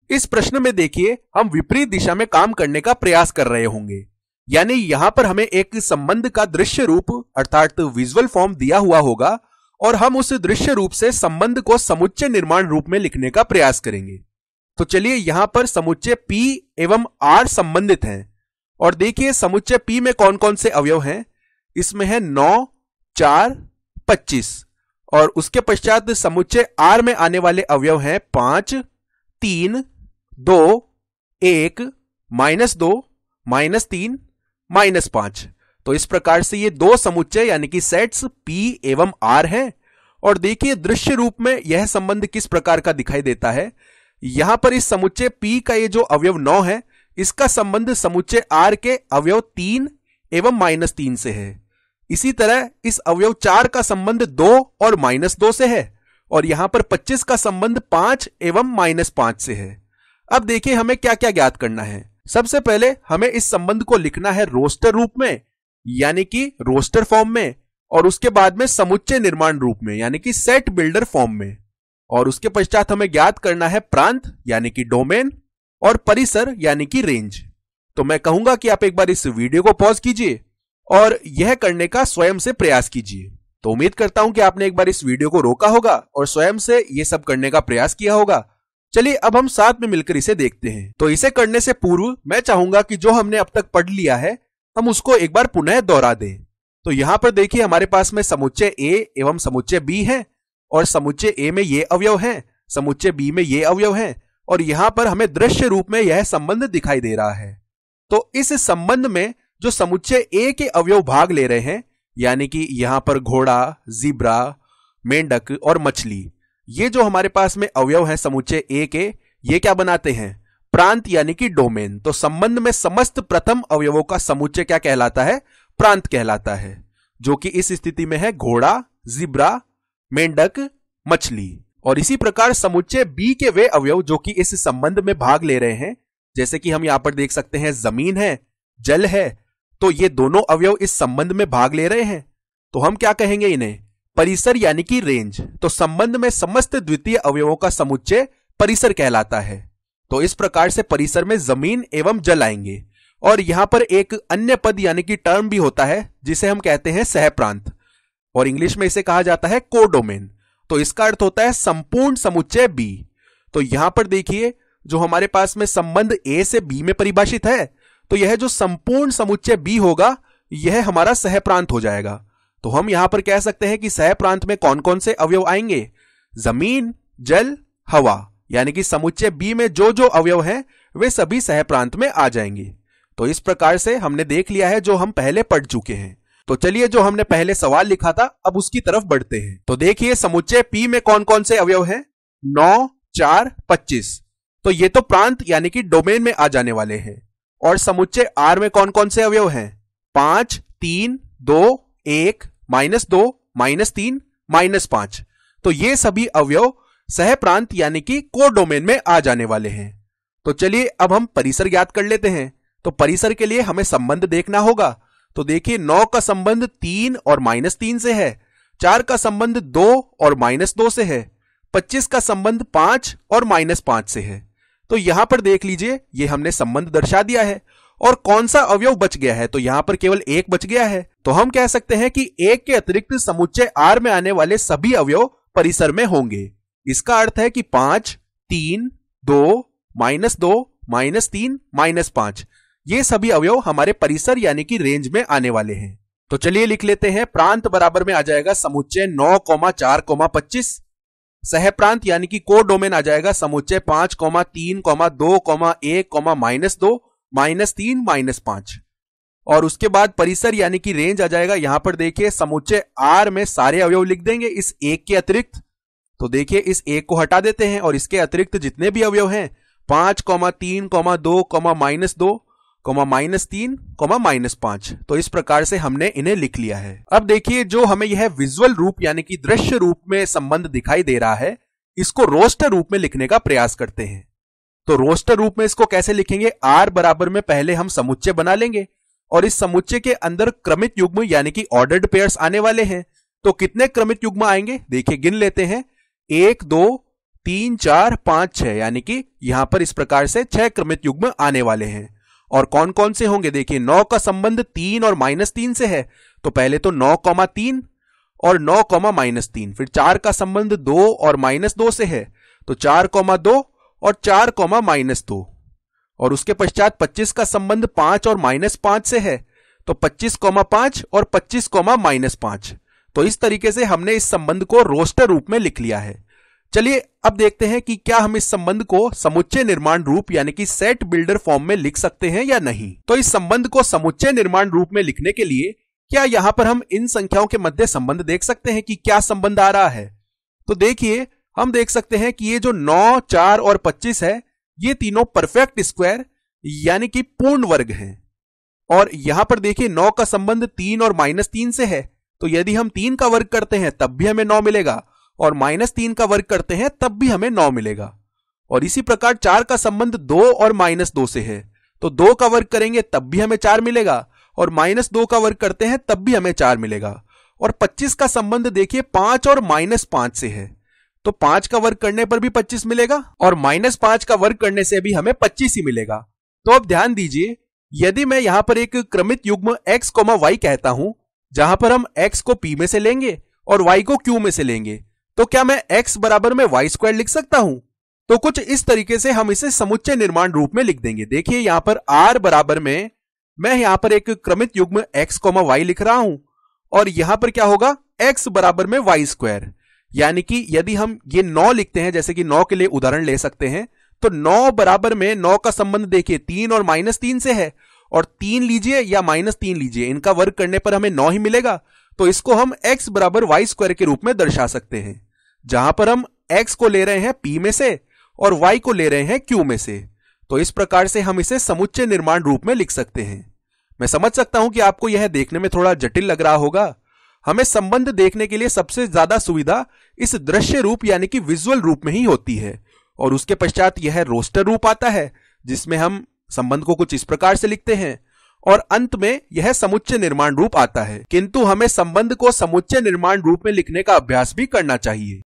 इस प्रश्न में देखिए हम विपरीत दिशा में काम करने का प्रयास कर रहे होंगे, यानी यहां पर हमें एक संबंध का दृश्य रूप अर्थात विजुअल फॉर्म दिया हुआ होगा और हम उस दृश्य रूप से संबंध को समुच्चय निर्माण रूप में लिखने का प्रयास करेंगे। तो चलिए यहां पर समुच्चय P एवं R संबंधित हैं और देखिए समुच्चय P में कौन कौन से अवयव हैं। इसमें है 9, 4, 25 और उसके पश्चात समुच्चय R में आने वाले अवयव हैं 5, 3, 2, 1, -2, -3, -5। तो इस प्रकार से ये दो समुच्चय यानी कि सेट्स P एवं R हैं। और देखिए दृश्य रूप में यह संबंध किस प्रकार का दिखाई देता है। यहां पर इस समुच्चय P का ये जो अवयव 9 है, इसका संबंध समुच्चय R के अवयव 3 एवं -3 से है। इसी तरह इस अवयव 4 का संबंध 2 और -2 से है और यहां पर 25 का संबंध 5 एवं -5 से है। अब देखिए हमें क्या क्या ज्ञात करना है। सबसे पहले हमें इस संबंध को लिखना है रोस्टर रूप में यानी कि रोस्टर फॉर्म में, और उसके बाद में समुच्चय निर्माण रूप में यानी कि सेट बिल्डर फॉर्म में, और उसके पश्चात हमें ज्ञात करना है प्रांत यानी कि डोमेन और परिसर यानी कि रेंज। तो मैं कहूंगा कि आप एक बार इस वीडियो को पॉज कीजिए और यह करने का स्वयं से प्रयास कीजिए। तो उम्मीद करता हूं कि आपने एक बार इस वीडियो को रोका होगा और स्वयं से यह सब करने का प्रयास किया होगा। चलिए अब हम साथ में मिलकर इसे देखते हैं। तो इसे करने से पूर्व मैं चाहूंगा कि जो हमने अब तक पढ़ लिया है हम उसको एक बार पुनः दोहरा दें। तो यहां पर देखिए हमारे पास में समुच्चय A एवं समुच्चय B है और समुच्चय A में ये अवयव हैं, समुच्चय B में ये अवयव हैं और यहां पर हमें दृश्य रूप में यह संबंध दिखाई दे रहा है। तो इस संबंध में जो समुच्चय A के अवयव भाग ले रहे हैं यानी कि यहां पर घोड़ा, ज़ीब्रा, मेंढक और मछली, ये जो हमारे पास में अवयव हैं समुच्चय A के, ये क्या बनाते हैं? प्रांत यानी कि डोमेन। तो संबंध में समस्त प्रथम अवयवों का समुच्चय क्या कहलाता है? प्रांत कहलाता है, जो कि इस स्थिति में है घोड़ा, ज़ीब्रा, मेंढक, मछली। और इसी प्रकार समुच्चय B के वे अवयव जो कि इस संबंध में भाग ले रहे हैं, जैसे कि हम यहां पर देख सकते हैं जमीन है, जल है, तो ये दोनों अवयव इस संबंध में भाग ले रहे हैं। तो हम क्या कहेंगे इन्हें? परिसर यानी कि रेंज। तो संबंध में समस्त द्वितीय अवयवों का समुच्चय परिसर कहलाता है। तो इस प्रकार से परिसर में जमीन एवं जल आएंगे। और यहां पर एक अन्य पद यानी कि टर्म भी होता है जिसे हम कहते हैं सहप्रांत, और इंग्लिश में इसे कहा जाता है कोडोमेन। तो इसका अर्थ होता है संपूर्ण समुच्चय B। तो यहां पर देखिए जो हमारे पास में संबंध A से B में परिभाषित है, तो यह जो संपूर्ण समुच्चय B होगा यह हमारा सहप्रांत हो जाएगा। तो हम यहां पर कह सकते हैं कि सहप्रांत में कौन कौन से अवयव आएंगे? जमीन, जल, हवा, यानी कि समुच्चय B में जो जो अवयव हैं वे सभी सहप्रांत में आ जाएंगे। तो इस प्रकार से हमने देख लिया है जो हम पहले पढ़ चुके हैं। तो चलिए जो हमने पहले सवाल लिखा था अब उसकी तरफ बढ़ते हैं। तो देखिए समुच्चय P में कौन कौन से अवयव हैं? 9, 4, 25। तो ये तो प्रांत यानी कि डोमेन में आ जाने वाले हैं। और समुच्चय R में कौन कौन से अवयव हैं? 5, 3, 2, 1, -2, -3, -5। तो ये सभी अवयव सहप्रांत यानी कि कोडोमेन में आ जाने वाले हैं। तो चलिए अब हम परिसर ज्ञात कर लेते हैं। तो परिसर के लिए हमें संबंध देखना होगा। तो देखिए 9 का संबंध 3 और -3 से है, 4 का संबंध 2 और -2 से है, 25 का संबंध 5 और -5 से है। तो यहां पर देख लीजिए ये हमने संबंध दर्शा दिया है। और कौन सा अवयव बच गया है? तो यहां पर केवल एक बच गया है। तो हम कह सकते हैं कि एक के अतिरिक्त समुच्चय R में आने वाले सभी अवयव परिसर में होंगे। इसका अर्थ है कि 5, 3, 2, -2, -3, -5 ये सभी अवयव हमारे परिसर यानी कि रेंज में आने वाले हैं। तो चलिए लिख लेते हैं। प्रांत बराबर में आ जाएगा समुच्चय 9, 4, 25। सहप्रांत यानी कि कोडोमेन आ जाएगा समुच्चय 5, 3, 2, 1, -2, -3, -5। और उसके बाद परिसर यानी कि रेंज आ जाएगा। यहां पर देखिए समुच्चय R में सारे अवयव लिख देंगे इस एक के अतिरिक्त। तो देखिए इस एक को हटा देते हैं और इसके अतिरिक्त जितने भी अवयव हैं 5, 3, 2, -2, -3, -5। तो इस प्रकार से हमने इन्हें लिख लिया है। अब देखिए जो हमें यह विजुअल रूप यानी कि दृश्य रूप में संबंध दिखाई दे रहा है, इसको रोस्टर रूप में लिखने का प्रयास करते हैं। तो रोस्टर रूप में इसको कैसे लिखेंगे? R बराबर में पहले हम समुच्चय बना लेंगे और इस समुच्चय के अंदर क्रमित युग्म यानी कि ऑर्डर्ड पेयर्स आने वाले हैं। तो कितने क्रमित युग्म आएंगे? देखिए गिन लेते हैं। 1, 2, 3 4 5 6, यानी कि यहां पर इस प्रकार से 6 क्रमित युग्म आने वाले हैं। और कौन कौन से होंगे, देखिए 9 का संबंध 3 और -3 से है, तो पहले तो 9,3 और 9,-3। फिर 4 का संबंध 2 और -2 से है, तो 4,2 और 4,-2। और उसके पश्चात 25 का संबंध 5 और -5 से है, तो 25,5 और 25,-5। तो इस तरीके से हमने इस संबंध को रोस्टर रूप में लिख लिया है। चलिए अब देखते हैं कि क्या हम इस संबंध को समुच्चय निर्माण रूप यानी कि सेट बिल्डर फॉर्म में लिख सकते हैं या नहीं। तो इस संबंध को समुच्चय निर्माण रूप में लिखने के लिए क्या यहां पर हम इन संख्याओं के मध्य संबंध देख सकते हैं कि क्या संबंध आ रहा है। तो देखिए हम देख सकते हैं कि ये जो 9, 4 और 25 है, ये तीनों परफेक्ट स्क्वायर यानी कि पूर्ण वर्ग हैं। और यहां पर देखिए 9 का संबंध 3 और -3 से है, तो यदि हम 3 का वर्ग करते हैं तब भी हमें 9 मिलेगा, और -3 का वर्ग करते हैं तब भी हमें 9 मिलेगा। और इसी प्रकार 4 का संबंध 2 और -2 से है, तो 2 का वर्ग करेंगे तब भी हमें 4 मिलेगा, और -2 का वर्ग करते हैं तब भी हमें 4 मिलेगा। और 25 का संबंध देखिए 5 और -5 से है, तो 5 का वर्ग करने पर भी 25 मिलेगा, और -5 का वर्ग करने से भी हमें 25 ही मिलेगा। तो अब ध्यान दीजिए, यदि मैं यहां पर एक क्रमित युग्म x, y कहता हूं, जहां पर हम x को p में से लेंगे और y को q में से लेंगे, तो क्या मैं x बराबर में y² लिख सकता हूं। तो कुछ इस तरीके से हम इसे समुच्चय निर्माण रूप में लिख देंगे। देखिए यहां पर r बराबर में मैं यहां पर एक क्रमित युग्म x, y लिख रहा हूं, और यहां पर क्या होगा, x बराबर में y²। यानी कि यदि हम ये 9 लिखते हैं, जैसे कि 9 के लिए उदाहरण ले सकते हैं, तो 9 बराबर में 9 का संबंध देखिए 3 और -3 से है, और 3 लीजिए या -3 लीजिए, इनका वर्ग करने पर हमें 9 ही मिलेगा। तो इसको हम x बराबर y² के रूप में दर्शा सकते हैं, जहां पर हम x को ले रहे हैं p में से और y को ले रहे हैं q में से। तो इस प्रकार से हम इसे समुच्चय निर्माण रूप में लिख सकते हैं। मैं समझ सकता हूं कि आपको यह देखने में थोड़ा जटिल लग रहा होगा। हमें संबंध देखने के लिए सबसे ज्यादा सुविधा इस दृश्य रूप यानी कि विजुअल रूप में ही होती है, और उसके पश्चात यह रोस्टर रूप आता है, जिसमें हम संबंध को कुछ इस प्रकार से लिखते हैं, और अंत में यह समुच्चय निर्माण रूप आता है। किंतु हमें संबंध को समुच्चय निर्माण रूप में लिखने का अभ्यास भी करना चाहिए।